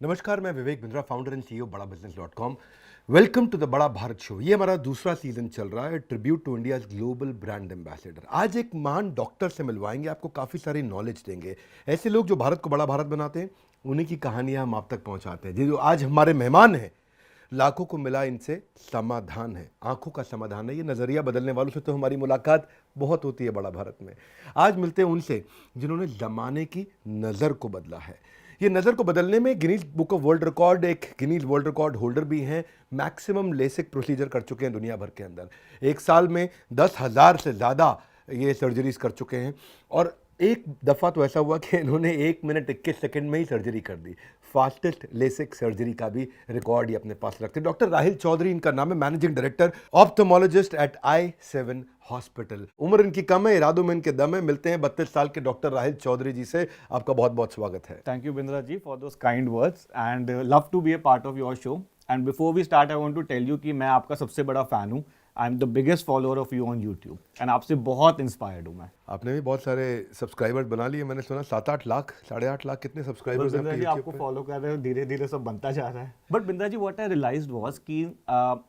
नमस्कार, मैं Vivek Bindra, founder and CEO बड़ा बिजनेस.com। वेलकम टू द बड़ा भारत शो। ये हमारा दूसरा सीजन चल रहा है, tribute to India global brand ambassador. आज एक महान डॉक्टर से मिलवाएंगे, आपको काफ़ी सारी नॉलेज देंगे। ऐसे लोग जो भारत को बड़ा भारत बनाते हैं, उन्हीं की कहानियां हम आप तक पहुंचाते हैं। जो आज हमारे मेहमान हैं, लाखों को मिला इनसे समाधान है, आंखों का समाधान है। ये नज़रिया बदलने वालों से तो हमारी मुलाकात बहुत होती है बड़ा भारत में। आज मिलते हैं उनसे जिन्होंने ज़माने की नज़र को बदला है। ये नज़र को बदलने में Guinness book of world record, एक गिनीज वर्ल्ड रिकॉर्ड होल्डर भी हैं। मैक्सिमम लेसिक प्रोसीजर कर चुके हैं दुनिया भर के अंदर। एक साल में 10,000 से ज़्यादा ये सर्जरीज कर चुके हैं। और एक दफ़ा तो ऐसा हुआ कि इन्होंने 1 मिनट 21 सेकंड में ही सर्जरी कर दी। फास्टेस्ट लेसिक सर्जरी का भी रिकॉर्ड ये अपने पास रखते हैं। डॉक्टर राहिल चौधरी इनका नाम है, managing director ophthalmologist at i7 hospital. उम्र इनकी कम है, इरादों में इनके दम है। मिलते हैं 32 साल के डॉक्टर राहिल चौधरी जी से। आपका बहुत बहुत स्वागत है। Thank you, Bindra ji, for those kind words and love to be a part of your show. And before we start, I want to tell you कि मैं आपका सबसे बड़ा fan हूँ. I'm the biggest follower of you on YouTube and आपसे बहुत inspired हूँ मैं. आपने भी बहुत सारे सब्सक्राइबर्स बना लिए। मैंने सुना 7-8 लाख, 8.5 लाख कितने सब्सक्राइबर्स हैं बिंद्रा आपके जी YouTube आपको पे? फॉलो कर रहे हो, धीरे धीरे सब बनता जा रहा है. But Bindra ji what I realised was कि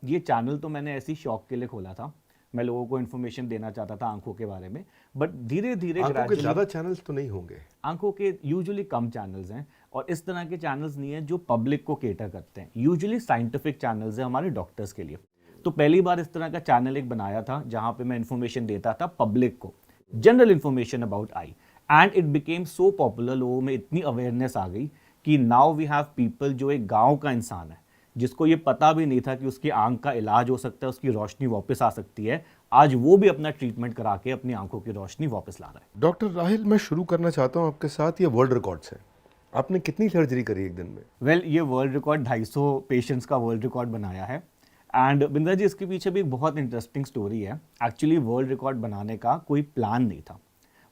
ये चैनल तो मैंने ऐसी शौक के लिए खोला था. मैं लोगों को इन्फॉर्मेशन देना चाहता था आंखों के बारे में. बट धीरे धीरे आंखों के ज़्यादा चैनल्स तो नहीं होंगे। आंखों के यूजुअली कम चैनल्स हैं और इस तरह के चैनल्स नहीं है जो पब्लिक को केटर करते हैं. यूजुअली साइंटिफिक चैनल्स हैं हमारे डॉक्टर्स के लिए. तो पहली बार इस तरह का चैनल एक बनाया था जहां पे मैं इन्फॉर्मेशन देता था पब्लिक को, general information about I. And it became so popular, लोगों में इतनी अवेयरनेस आ गई कि नाउ वी हैव पीपल जो एक गांव का इंसान है जिसको ये पता भी नहीं था कि उसकी आंख का इलाज हो सकता है, उसकी रोशनी वापस आ सकती है, आज वो भी अपना ट्रीटमेंट करा के अपनी आंखों की रोशनी वापस ला रहा है. डॉक्टर राहिल, मैं शुरू करना चाहता हूँ आपके साथ। ये वर्ल्ड रिकॉर्ड्स है। आपने कितनी सर्जरी करी एक दिन में? वेल ये वर्ल्ड रिकॉर्ड 250 पेशेंट्स का वर्ल्ड रिकॉर्ड बनाया है. एंड बिंद्रा जी इसके पीछे भी एक बहुत इंटरेस्टिंग स्टोरी है. एक्चुअली वर्ल्ड रिकॉर्ड बनाने का कोई प्लान नहीं था.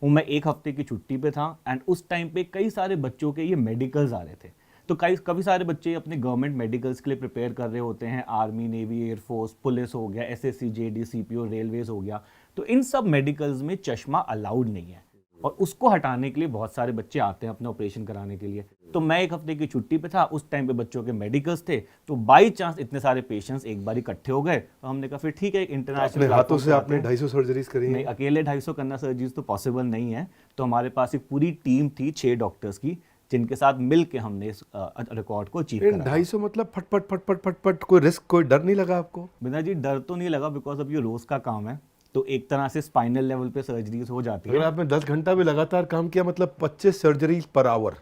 वो मैं एक हफ्ते की छुट्टी पे था एंड उस टाइम पे कई सारे बच्चों के ये मेडिकल्स आ रहे थे. तो काफ़ी सारे बच्चे अपने गवर्नमेंट मेडिकल्स के लिए प्रिपेयर कर रहे होते हैं. आर्मी, नेवी, एयरफोर्स, पुलिस हो गया, एसएससी, जेडी, सीपीओ, रेलवेज हो गया. तो इन सब मेडिकल्स में चश्मा अलाउड नहीं है और उसको हटाने के लिए बहुत सारे बच्चे आते हैं अपना ऑपरेशन कराने के लिए. तो मैं एक हफ्ते की छुट्टी पे था, उस टाइम पे बच्चों के मेडिकल्स थे. तो बाई चांस इतने सारे पेशेंट्स एक बार इकट्ठे हो गए तो हमने कहा फिर ठीक है, एक इंटरनेशनल अपने हाथों से आपने 250 सर्जरीज करी नहीं, हैं? अकेले 250 करना सर्जरीज तो पॉसिबल नहीं है. तो हमारे पास एक पूरी टीम थी 6 डॉक्टर्स की जिनके साथ मिल के हमने इस रिकॉर्ड को अचीव करा. 250 मतलब फटफट फटफट फटफट, कोई रिस्क, कोई डर नहीं लगा आपको? बिना जी डर तो नहीं लगा बिकॉज अब ये रोज का काम है. तो एक तरह से स्पाइनल लेवल पे सर्जरीज हो जाती अगर है. आपने 10 घंटा भी लगातार काम किया, मतलब 25 surgery per hour.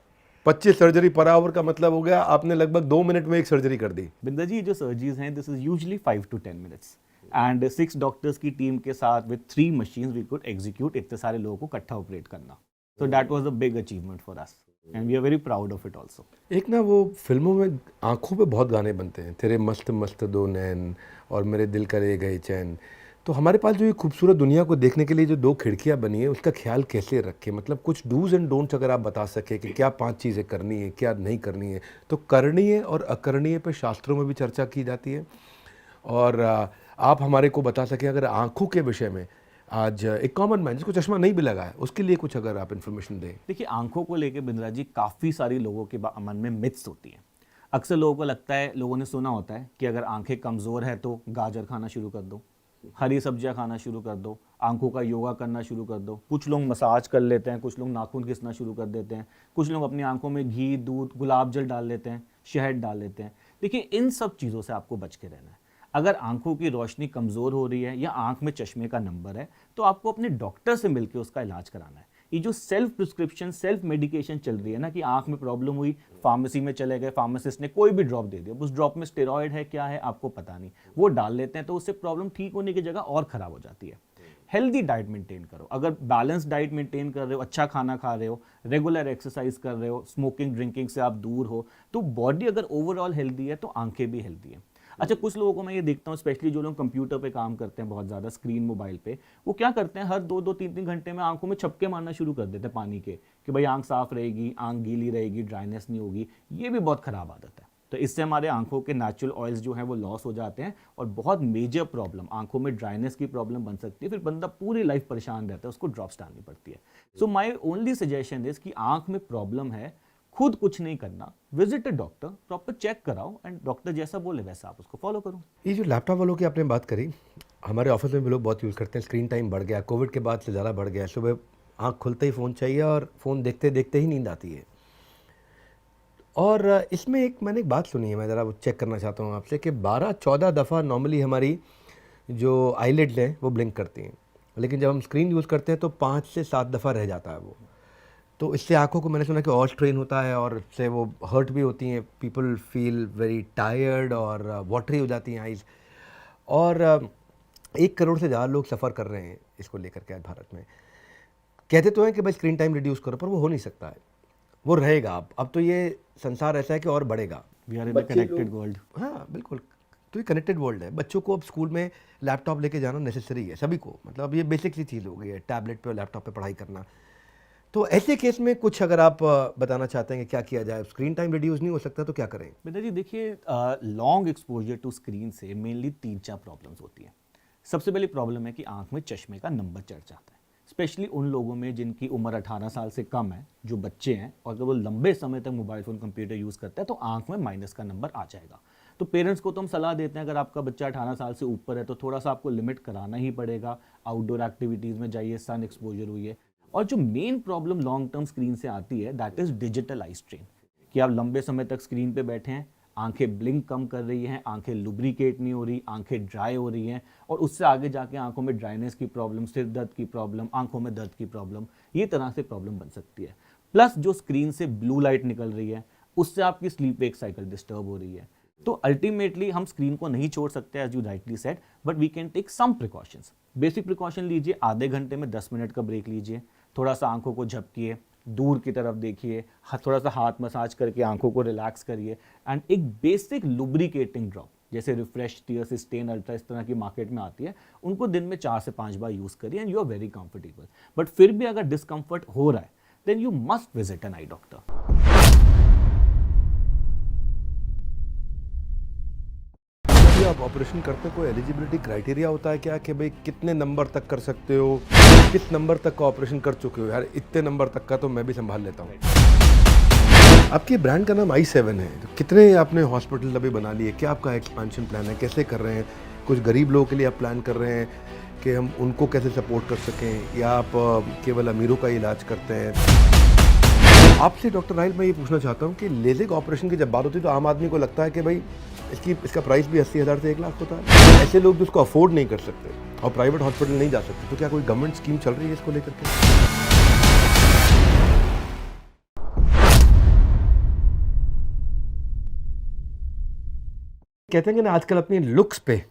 25 surgery per hour का मतलब हो गया आपने लगभग 2 मिनट में एक सर्जरी कर दी। बिंदा जी जो सर्जरीज हैं this is usually 5 to 10 minutes and 6 doctors की टीम के साथ with 3 machines we could execute इतने सारे लोगों को इकट्ठा ऑपरेट करना. So that was a big achievement for us and we are very proud of it also. एक ना वो फिल्मों में आंखों पे बहुत गाने बनते हैं, तेरे मस्त मस्त दो नैन और मेरे दिल का ले गए चैन। तो हमारे पास जो ये खूबसूरत दुनिया को देखने के लिए जो 2 खिड़कियां बनी है, उसका ख्याल कैसे रखें? मतलब कुछ डूज एंड डोंट्स अगर आप बता सके कि क्या 5 चीज़ें करनी है, क्या नहीं करनी है। तो करणीय और अकरणीय पे शास्त्रों में भी चर्चा की जाती है। और आप हमारे को बता सकें अगर आंखों के विषय में, आज एक कॉमन मैन जिसको चश्मा नहीं भी लगा है, उसके लिए कुछ अगर आप इन्फॉर्मेशन दें। देखिए आंखों को लेके बिंद्रा जी काफ़ी सारी लोगों के मन में मिथ्स होती हैं. अक्सर लोगों को लगता है, लोगों ने सुना होता है कि अगर आंखें कमज़ोर है तो गाजर खाना शुरू कर दो, हरी सब्जियां खाना शुरू कर दो, आंखों का योगा करना शुरू कर दो. कुछ लोग मसाज कर लेते हैं, कुछ लोग नाखून घिसना शुरू कर देते हैं, कुछ लोग अपनी आंखों में घी, दूध, गुलाब जल डाल लेते हैं, शहद डाल लेते हैं. देखिए इन सब चीज़ों से आपको बच के रहना है. अगर आंखों की रोशनी कमज़ोर हो रही है या आंख में चश्मे का नंबर है तो आपको अपने डॉक्टर से मिलकर उसका इलाज कराना है. ये जो सेल्फ प्रिस्क्रिप्शन, सेल्फ मेडिकेशन चल रही है ना कि आंख में प्रॉब्लम हुई, फार्मेसी में चले गए, फार्मासिस्ट ने कोई भी ड्रॉप दे दिया, उस ड्रॉप में स्टेरॉयड है, क्या है आपको पता नहीं, वो डाल लेते हैं तो उससे प्रॉब्लम ठीक होने की जगह और ख़राब हो जाती है. हेल्दी डाइट मेंटेन करो. अगर बैलेंस डाइट मेंटेन कर रहे हो, अच्छा खाना खा रहे हो, रेगुलर एक्सरसाइज कर रहे हो, स्मोकिंग ड्रिंकिंग से आप दूर हो, तो बॉडी अगर ओवरऑल हेल्दी है तो आंखें भी हेल्दी है. अच्छा कुछ लोगों को मैं ये देखता हूँ, स्पेशली जो लोग कंप्यूटर पे काम करते हैं बहुत ज़्यादा, स्क्रीन मोबाइल पे, वो क्या करते हैं हर 2-2, 3-3 घंटे में आंखों में छपके मारना शुरू कर देते हैं पानी के कि भाई आंख साफ रहेगी, आंख गीली रहेगी, ड्राइनेस नहीं होगी. ये भी बहुत ख़राब आदत है. तो इससे हमारे आंखों के नेचुरल ऑयल्स जो हैं वो लॉस हो जाते हैं और बहुत मेजर प्रॉब्लम, आंखों में ड्राइनेस की प्रॉब्लम बन सकती है. फिर बंदा पूरी लाइफ परेशान रहता है, उसको ड्रॉप्स डालनी पड़ती है. So my only suggestion is कि आंख में प्रॉब्लम है, खुद कुछ नहीं करना, visit a doctor, proper check कराओ एंड डॉक्टर जैसा बोले वैसा आप उसको फॉलो करो। ये जो लैपटॉप वालों की आपने बात करी, हमारे ऑफिस में भी लोग बहुत यूज़ करते हैं। स्क्रीन टाइम बढ़ गया, कोविड के बाद से ज़्यादा बढ़ गया। सुबह आँख खुलते ही फ़ोन चाहिए और फ़ोन देखते देखते ही नींद आती है। और इसमें एक मैंने एक बात सुनी है, मैं ज़रा वो चेक करना चाहता हूँ आपसे कि 12-14 दफ़ा नॉर्मली हमारी जो आईलिड्स हैं वो ब्लिंक करती हैं, लेकिन जब हम स्क्रीन यूज़ करते हैं तो 5 से 7 दफ़ा रह जाता है वो। तो इससे आँखों को मैंने सुना कि और स्ट्रेन होता है और इससे वो हर्ट भी होती हैं। पीपल फील वेरी टायर्ड और वाटरी हो जाती हैं आइज़। और 1 करोड़ से ज़्यादा लोग सफ़र कर रहे हैं इसको लेकर के आज भारत में। कहते तो हैं कि भाई स्क्रीन टाइम रिड्यूस करो, पर वो हो नहीं सकता है, वो रहेगा। अब तो ये संसार ऐसा है कि और बढ़ेगा। वी आर इन बच्चे कनेक्टेड लोग- वर्ल्ड। हाँ बिल्कुल, तो ये कनेक्टेड वर्ल्ड है। बच्चों को अब स्कूल में लैपटॉप लेके जाना नेसेसरी है सभी को, मतलब अब ये बेसिक सी चीज़ हो गई है, टैबलेट पे और लैपटॉप पे पढ़ाई करना। तो ऐसे केस में कुछ अगर आप बताना चाहते हैं कि क्या किया जाए, स्क्रीन टाइम रिड्यूस नहीं हो सकता तो क्या करें? बेटा जी देखिए, लॉन्ग एक्सपोजर टू स्क्रीन से मेनली 3-4 प्रॉब्लम्स होती हैं। सबसे पहली प्रॉब्लम है कि आंख में चश्मे का नंबर चढ़ जाता है, स्पेशली उन लोगों में जिनकी उम्र 18 साल से कम है, जो बच्चे हैं, और अगर वो लंबे समय तक मोबाइल फ़ोन कंप्यूटर यूज़ करता है तो आंख में माइनस का नंबर आ जाएगा। तो पेरेंट्स को तो हम सलाह देते हैं, अगर आपका बच्चा 18 साल से ऊपर है तो थोड़ा सा आपको लिमिट कराना ही पड़ेगा। आउटडोर एक्टिविटीज़ में जाइए, सन एक्सपोजर हुई है। और जो main problem long term screen से आती है that is digital eye strain, कि आप लंबे समय तक स्क्रीन पे बैठे हैं, आंखें ब्लिंक कम कर रही हैं, आंखें लुब्रिकेट नहीं हो रही, आंखें ड्राई हो रही हैं, और उससे आगे जाके आंखों में ड्राइनेस की प्रॉब्लम, सिर दर्द की प्रॉब्लम, आंखों में दर्द की प्रॉब्लम, ये तरह से प्रॉब्लम बन सकती है। प्लस जो स्क्रीन से ब्लू लाइट निकल रही है उससे आपकी स्लीप वेक साइकिल डिस्टर्ब हो रही है। तो अल्टीमेटली हम स्क्रीन को नहीं छोड़ सकते as you rightly said, but we can take some precautions. Basic precaution लीजिए, आधे घंटे में 10 मिनट का ब्रेक लीजिए, थोड़ा सा आंखों को झपकिए, दूर की तरफ देखिए, थोड़ा सा हाथ मसाज करके आंखों को रिलैक्स करिए, एंड एक बेसिक लुब्रिकेटिंग ड्रॉप जैसे रिफ्रेश टीयर सिस्टेन अल्ट्रा इस तरह की मार्केट में आती है, उनको दिन में 4 से 5 बार यूज़ करिए and you are very comfortable. But फिर भी अगर डिस्कम्फर्ट हो रहा है then you must visit an eye doctor. जब आप ऑपरेशन करते हैं कोई एलिजिबिलिटी क्राइटेरिया होता है क्या, कि भाई कितने नंबर तक कर सकते हो, किस नंबर तक का ऑपरेशन कर चुके हो? यार इतने नंबर तक का तो मैं भी संभाल लेता हूँ। आपके ब्रांड का नाम i7 है, तो कितने आपने हॉस्पिटल अभी बना लिए? क्या आपका एक्सपेंशन प्लान है, कैसे कर रहे हैं? कुछ गरीब लोगों के लिए आप प्लान कर रहे हैं कि हम उनको कैसे सपोर्ट कर सकें, या आप केवल अमीरों का इलाज करते हैं? आपसे डॉक्टर राहिल मैं ये पूछना चाहता हूँ कि लेजिक ऑपरेशन की जब बात होती है तो आम आदमी को लगता है कि भाई इसका प्राइस भी 80,000 से 1 लाख होता है। ऐसे लोग जो उसको अफोर्ड नहीं कर सकते और प्राइवेट हॉस्पिटल नहीं जा सकते, तो क्या कोई गवर्नमेंट स्कीम चल रही है इसको लेकर के? कहते हैं कि ना आजकल अपनी लुक्स पे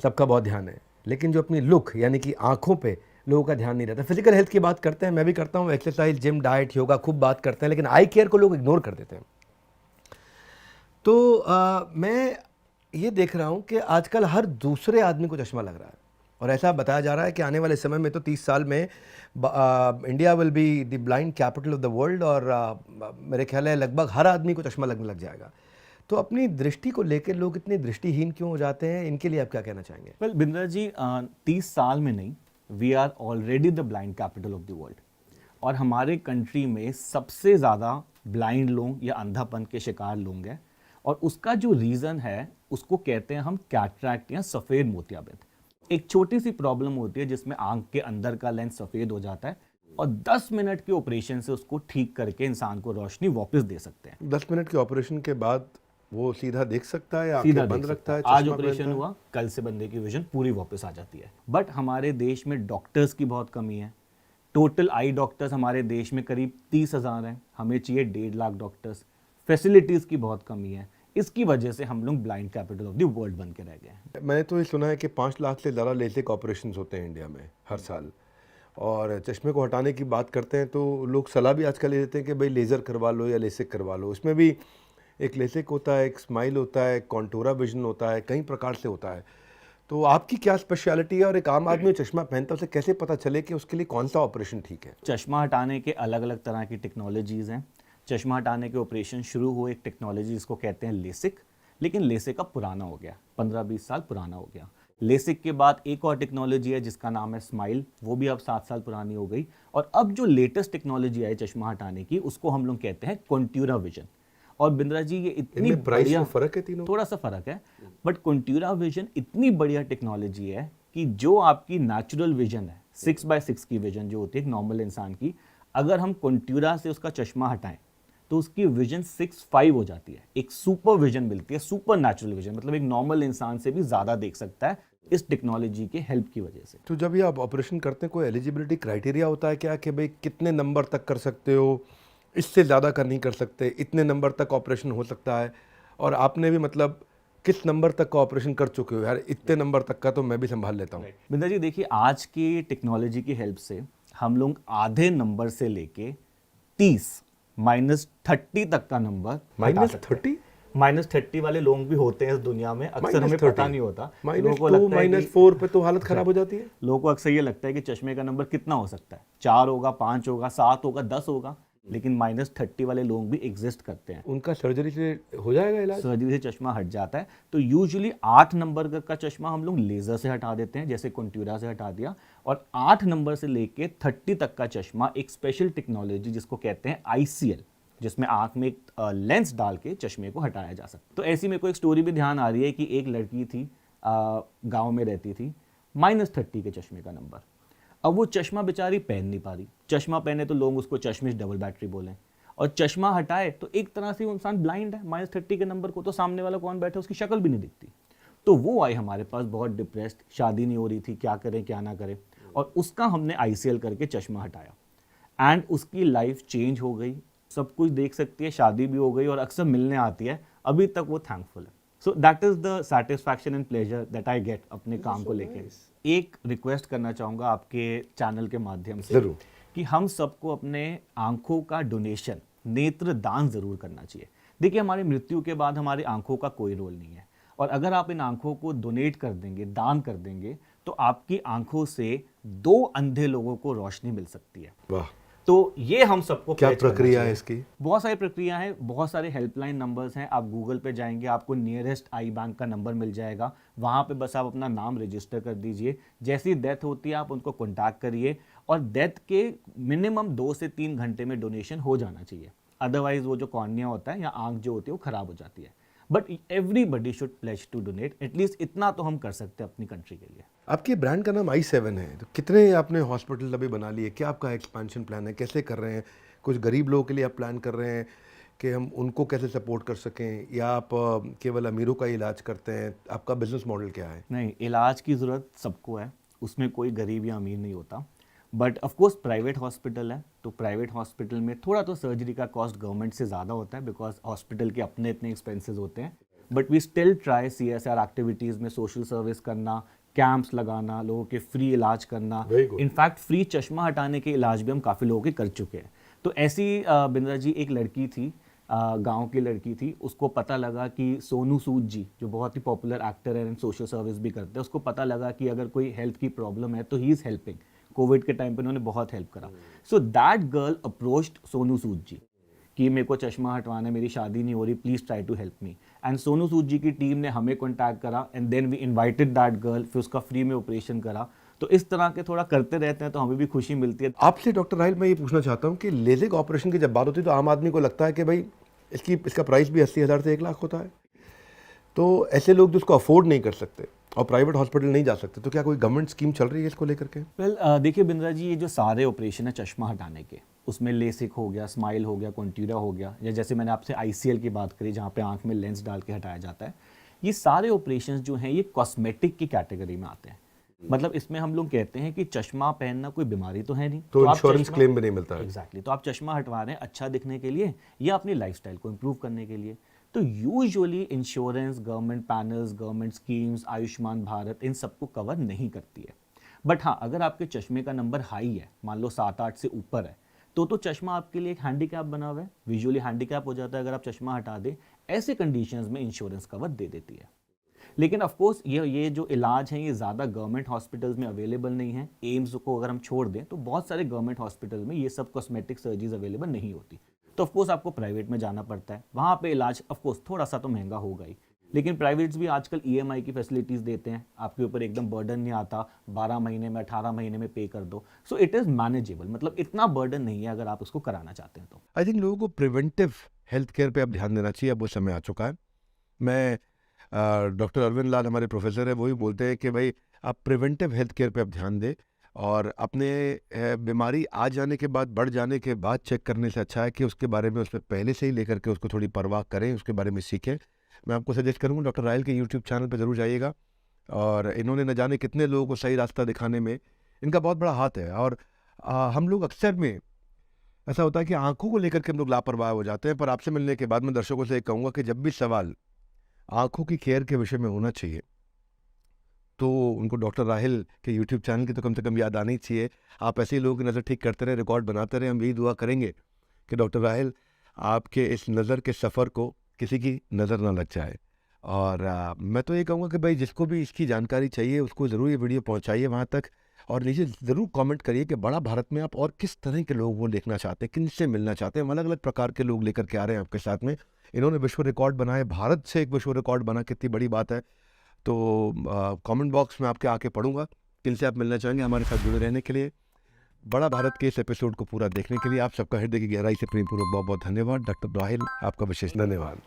सबका बहुत ध्यान है, लेकिन जो अपनी लुक यानी कि आंखों पे लोगों का ध्यान नहीं रहता। फिजिकल हेल्थ की बात करते हैं, मैं भी करता हूँ, एक्सरसाइज, जिम, डाइट, योगा खूब बात करते हैं, लेकिन आई केयर को लोग इग्नोर कर देते हैं। तो मैं ये देख रहा हूँ कि आजकल हर दूसरे आदमी को चश्मा लग रहा है, और ऐसा बताया जा रहा है कि आने वाले समय में तो 30 साल में India will be the blind capital of the world, और मेरे ख्याल है लगभग हर आदमी को चश्मा लगने लग जाएगा। तो अपनी दृष्टि को लेकर लोग इतने दृष्टिहीन क्यों हो जाते हैं, इनके लिए आप क्या कहना चाहेंगे? वेल बिंद्रा जी, 30 साल में नहीं, we are already the blind capital of the world, और हमारे कंट्री में सबसे ज़्यादा ब्लाइंड लोग या अंधापन के शिकार लोग हैं, और उसका जो रीज़न है उसको कहते हैं हम कैटरैक्ट या सफ़ेद मोतियाबिंद। एक छोटी सी प्रॉब्लम होती है जिसमें आंख के अंदर का लेंस सफ़ेद हो जाता है, और 10 मिनट के ऑपरेशन से उसको ठीक करके इंसान को रोशनी वापस दे सकते हैं। 10 मिनट के ऑपरेशन के बाद वो सीधा देख सकता है या सीधा आंखें देख बंद सकता रखता है। है? आज चश्मा ऑपरेशन पहनता है? हुआ, कल से बंदे की विजन पूरी वापस आ जाती है। बट हमारे देश में डॉक्टर्स की बहुत कमी है। टोटल आई डॉक्टर्स हमारे देश में करीब 30,000 हैं, हमें चाहिए 1.5 लाख डॉक्टर्स। फैसिलिटीज़ की बहुत कमी है, इसकी वजह से हम लोग blind capital of the world बन के रह गए हैं। मैंने तो ये सुना है कि 5 लाख से ज़्यादा लेसिक ऑपरेशंस होते हैं इंडिया में हर साल, और चश्मे को हटाने की बात करते हैं तो लोग सलाह भी आजकल ये देते हैं कि भाई लेज़र करवा लो या लेसिक करवा लो। उसमें भी एक लेसिक होता है, एक स्माइल होता है, कॉन्टूरा विजन होता है, कई प्रकार से होता है। तो आपकी क्या स्पेशलिटी है, और एक आम आदमी चश्मा पहनता है उसे कैसे पता चले कि उसके लिए कौन सा ऑपरेशन ठीक है? चश्मा हटाने के अलग अलग तरह की टेक्नोलॉजीज़ हैं। चश्मा हटाने के ऑपरेशन शुरू हुए एक टेक्नोलॉजी जिसको कहते हैं लेसिक, लेकिन लेसिक अब पुराना हो गया, 15-20 साल पुराना हो गया। लेसिक के बाद एक और टेक्नोलॉजी है जिसका नाम है स्माइल, वो भी अब 7 साल पुरानी हो गई। और अब जो लेटेस्ट टेक्नोलॉजी है चश्मा हटाने की, उसको हम लोग कहते हैं कॉन्ट्यूरा विजन। और बिंद्रा जी ये इतनी इनमें प्राइस बढ़िया, में फर्क है तीनों? थोड़ा सा फर्क है, बट कॉन्ट्यूरा विजन इतनी बढ़िया टेक्नोलॉजी है कि जो आपकी नेचुरल विजन है 6x6 की विजन जो होती है एक नॉर्मल इंसान की, अगर हम कॉन्ट्यूरा से उसका चश्मा हटाएं तो उसकी विजन 6.5 हो जाती है। एक सुपर विजन मिलती है, सुपर नेचुरल विजन, मतलब एक नॉर्मल इंसान से भी ज्यादा देख सकता है इस टेक्नोलॉजी के हेल्प की वजह से। तो जब ये आप ऑपरेशन करते हैं कोई एलिजिबिलिटी क्राइटेरिया होता है क्या कि भाई कितने नंबर तक कर सकते हो, इससे ज़्यादा कर नहीं कर सकते, इतने नंबर तक ऑपरेशन हो सकता है? और आपने भी मतलब किस नंबर तक का ऑपरेशन कर चुके हो? यार इतने नंबर तक का तो मैं भी संभाल लेता हूँ। बिंदा जी देखिए, आज की टेक्नोलॉजी की हेल्प से हम लोग आधे नंबर से लेके 30 -30 तक का नंबर हटा सकते हैं। -30? -30 वाले लोग भी होते हैं इस दुनिया में, अक्सर हमें पता नहीं होता। लोगों को -2 लगता है कि -4 पे तो हालत खराब हो जाती है। लोगों को अक्सर ये लगता है कि चश्मे का नंबर कितना हो सकता है, 4 होगा, 5 होगा, 7 होगा, 10 होगा, लेकिन -30 वाले लोग भी एग्जिस्ट करते हैं। उनका सर्जरी से हो जाएगा इलाज? सर्जरी से चश्मा हट जाता है। तो यूजुअली 8 नंबर का चश्मा हम लोग लेजर से हटा देते हैं, जैसे कॉन्ट्यूरा से हटा दिया। और 8 नंबर से लेके 30 तक का चश्मा एक स्पेशल टेक्नोलॉजी जिसको कहते हैं ICL, जिसमें आंख में एक लेंस डाल के चश्मे को हटाया जा सकता है। तो ऐसी मेरे को एक स्टोरी भी ध्यान आ रही है कि एक लड़की थी, गांव में रहती थी, -30 के चश्मे का नंबर। अब वो चश्मा बेचारी पहन नहीं पा रही, चश्मा पहने तो लोग उसको चश्मिश डबल बैटरी बोलें, और चश्मा हटाए तो एक तरह से वो इंसान ब्लाइंड है। -30 के नंबर को तो सामने वाला कौन बैठा उसकी शक्ल भी नहीं दिखती। तो वो आई हमारे पास बहुत डिप्रेस्ड, शादी नहीं हो रही थी, क्या करें क्या ना करें, और उसका हमने ICL करके चश्मा हटाया एंड उसकी लाइफ चेंज हो गई। सब कुछ देख सकती है, शादी भी हो गई और अक्सर मिलने आती है, अभी तक वो थैंकफुल है। So that is the satisfaction and pleasure that I get अपने काम को लेके। एक रिक्वेस्ट करना चाहूँगा आपके चैनल के माध्यम से जरूर। कि हम सबको अपने आंखों का डोनेशन, नेत्र दान जरूर करना चाहिए। देखिए, हमारी मृत्यु के बाद हमारी आंखों का कोई रोल नहीं है, और अगर आप इन आंखों को डोनेट कर देंगे, दान कर देंगे, तो आपकी आंखों से 2 अंधे लोगों को रोशनी मिल सकती है। वाह, तो ये हम सबको क्या pledge करना प्रक्रिया है चाहिए। इसकी? बहुत सारी प्रक्रिया है, बहुत सारे हेल्पलाइन नंबर्स हैं। आप गूगल पे जाएंगे, आपको नियरेस्ट आई बैंक का नंबर मिल जाएगा, वहां पे बस आप अपना नाम रजिस्टर कर दीजिए। जैसी डेथ होती है आप उनको कॉन्टैक्ट करिए, और डेथ के मिनिमम 2 से 3 घंटे में डोनेशन हो जाना चाहिए। अदरवाइज वो जो कॉर्निया होता है या आंख जो होती है वो खराब हो जाती है। But everybody should pledge to donate, at least इतना तो हम कर सकते हैं अपनी कंट्री के लिए। आपके ब्रांड का नाम i7 है, तो कितने आपने हॉस्पिटल अभी बना लिए? क्या आपका एक्सपेंशन प्लान है? कैसे कर रहे हैं? कुछ गरीब लोगों के लिए आप प्लान कर रहे हैं कि हम उनको कैसे सपोर्ट कर सकें, या आप केवल अमीरों का इलाज करते हैं? आपका बिजनेस मॉडल क्या है? नहीं, इलाज की ज़रूरत सबको है, उसमें कोई गरीब या अमीर नहीं होता। But of course private hospital है, तो प्राइवेट हॉस्पिटल में थोड़ा तो सर्जरी का कॉस्ट गवर्नमेंट से ज़्यादा होता है, बिकॉज हॉस्पिटल के अपने इतने एक्सपेंसेस होते हैं। But we still try CSR activities में सोशल सर्विस करना, कैंप्स लगाना, लोगों के फ्री इलाज करना। Very good. इनफैक्ट फ्री चश्मा हटाने के इलाज भी हम काफ़ी लोगों के कर चुके हैं। तो ऐसी बिंद्रा जी एक लड़की थी, गांव की लड़की थी, उसको पता लगा कि सोनू सूद जी जो बहुत ही पॉपुलर एक्टर है एंड सोशल सर्विस भी करते हैं, उसको पता लगा कि अगर कोई हेल्थ की प्रॉब्लम है तो ही इज़ हेल्पिंग। कोविड के टाइम पे उन्होंने बहुत हेल्प करा। So that girl approached Sonu Sood ji कि मेरे को चश्मा हटवाना है, मेरी शादी नहीं हो रही, please try to help me. And Sonu Sood ji की टीम ने हमें कॉन्टैक्ट करा and then we invited that girl, फिर उसका फ्री में ऑपरेशन करा। तो इस तरह के थोड़ा करते रहते हैं तो हमें भी खुशी मिलती है। आपसे डॉक्टर राहिल मैं ये पूछना चाहता हूँ कि लेजिक ऑपरेशन की जब बात होती है तो आम आदमी को लगता है कि भाई इसका प्राइस भी 80,000 से 1 लाख होता है। तो ऐसे लोग जो उसको अफोर्ड नहीं कर सकते और प्राइवेट हॉस्पिटल नहीं जा सकते, तो क्या कोई गवर्नमेंट स्कीम चल रही है इसको लेकर के? वेल देखिए बिंद्रा जी, ये जो सारे ऑपरेशन है चश्मा हटाने के, उसमें लेसिक हो गया, स्माइल हो गया, कॉन्ट्यूरा हो गया, या जैसे मैंने आपसे ICL की बात करी जहाँ पे आंख में लेंस डाल के हटाया जाता है, ये सारे ऑपरेशन जो हैं ये कॉस्मेटिक की कैटेगरी में आते हैं। मतलब इसमें हम लोग कहते हैं कि चश्मा पहनना कोई बीमारी तो है नहीं, तो आप इंश्योरेंस चश्मा- क्लेम भी नहीं मिलता है। एग्जैक्टली, तो आप चश्मा हटवा रहे हैं अच्छा दिखने के लिए या अपनी लाइफस्टाइल को इम्प्रूव करने के लिए। तो usually insurance, government panels, government schemes, Ayushman Bharat, इन सबको कवर नहीं करती है। बट हाँ, अगर आपके चश्मे का नंबर हाई है, मान लो 7-8 से ऊपर है, तो चश्मा आपके लिए एक हैंडीकैप बना हुआ है, विजुअली हैंडीकैप हो जाता है अगर आप चश्मा हटा दें। ऐसे कंडीशंस में इंश्योरेंस कवर दे देती है। लेकिन ऑफ कोर्स ये जो इलाज है ये ज़्यादा गवर्नमेंट हॉस्पिटल्स में अवेलेबल नहीं है। एम्स को अगर हम छोड़ दें तो बहुत सारे गवर्नमेंट हॉस्पिटल में ये सब कॉस्मेटिक सर्जरीज अवेलेबल नहीं होती, तो ऑफ कोर्स आपको प्राइवेट में जाना पड़ता है। वहाँ पे इलाज ऑफ कोर्स थोड़ा सा तो महंगा होगा ही, लेकिन प्राइवेट्स भी आजकल ईएमआई की फैसिलिटीज़ देते हैं, आपके ऊपर एकदम बर्डन नहीं आता, 12 महीने में 18 महीने में पे कर दो। सो इट इज़ मैनेजेबल, मतलब इतना बर्डन नहीं है अगर आप उसको कराना चाहते हैं तो। आई थिंक लोगों को प्रिवेंटिव हेल्थ केयर पे अब ध्यान देना चाहिए, अब वो समय आ चुका है। मैं डॉक्टर अरविंद लाल हमारे प्रोफेसर है, वही बोलते हैं कि भाई आप प्रिवेंटिव हेल्थ केयर पे अब ध्यान दें, और अपने बीमारी आ जाने के बाद, बढ़ जाने के बाद चेक करने से अच्छा है कि उसके बारे में उसमें पहले से ही लेकर के उसको थोड़ी परवाह करें, उसके बारे में सीखें। मैं आपको सजेस्ट करूँगा डॉक्टर रायल के यूट्यूब चैनल पर ज़रूर जाइएगा, और इन्होंने न जाने कितने लोगों को सही रास्ता दिखाने में इनका बहुत बड़ा हाथ है। और हम लोग अक्सर में ऐसा होता है कि आँखों को लेकर के हम लोग लापरवाह हो जाते हैं, पर आपसे मिलने के बाद मैं दर्शकों से ये कहूँगा कि जब भी सवाल आँखों की केयर के विषय में होना चाहिए, तो उनको डॉक्टर राहिल के यूट्यूब चैनल की तो कम से कम याद आनी चाहिए। आप ऐसे ही लोगों की नज़र ठीक करते रहें, रिकॉर्ड बनाते रहें। हम यही दुआ करेंगे कि डॉक्टर राहिल आपके इस नज़र के सफ़र को किसी की नज़र ना लग जाए। और मैं तो ये कहूँगा कि भाई जिसको भी इसकी जानकारी चाहिए उसको ज़रूर ये वीडियो पहुँचाइए वहाँ तक, और नीचे ज़रूर कमेंट करिए कि बड़ा भारत में आप और किस तरह के लोगों को देखना चाहते हैं, किनसे मिलना चाहते हैं। हम अलग-अलग प्रकार के लोग लेकर के आ रहे हैं आपके साथ में। इन्होंने विश्व रिकॉर्ड बनाए, भारत से एक विश्व रिकॉर्ड बना, कितनी बड़ी बात है। तो कमेंट बॉक्स में आपके आके पढ़ूंगा किनसे आप मिलना चाहेंगे। हमारे साथ जुड़े रहने के लिए, बड़ा भारत के इस एपिसोड को पूरा देखने के लिए आप सबका हृदय की गहराई से प्रेमपूर्वक बहुत बहुत धन्यवाद। डॉक्टर राहिल, आपका विशेष धन्यवाद।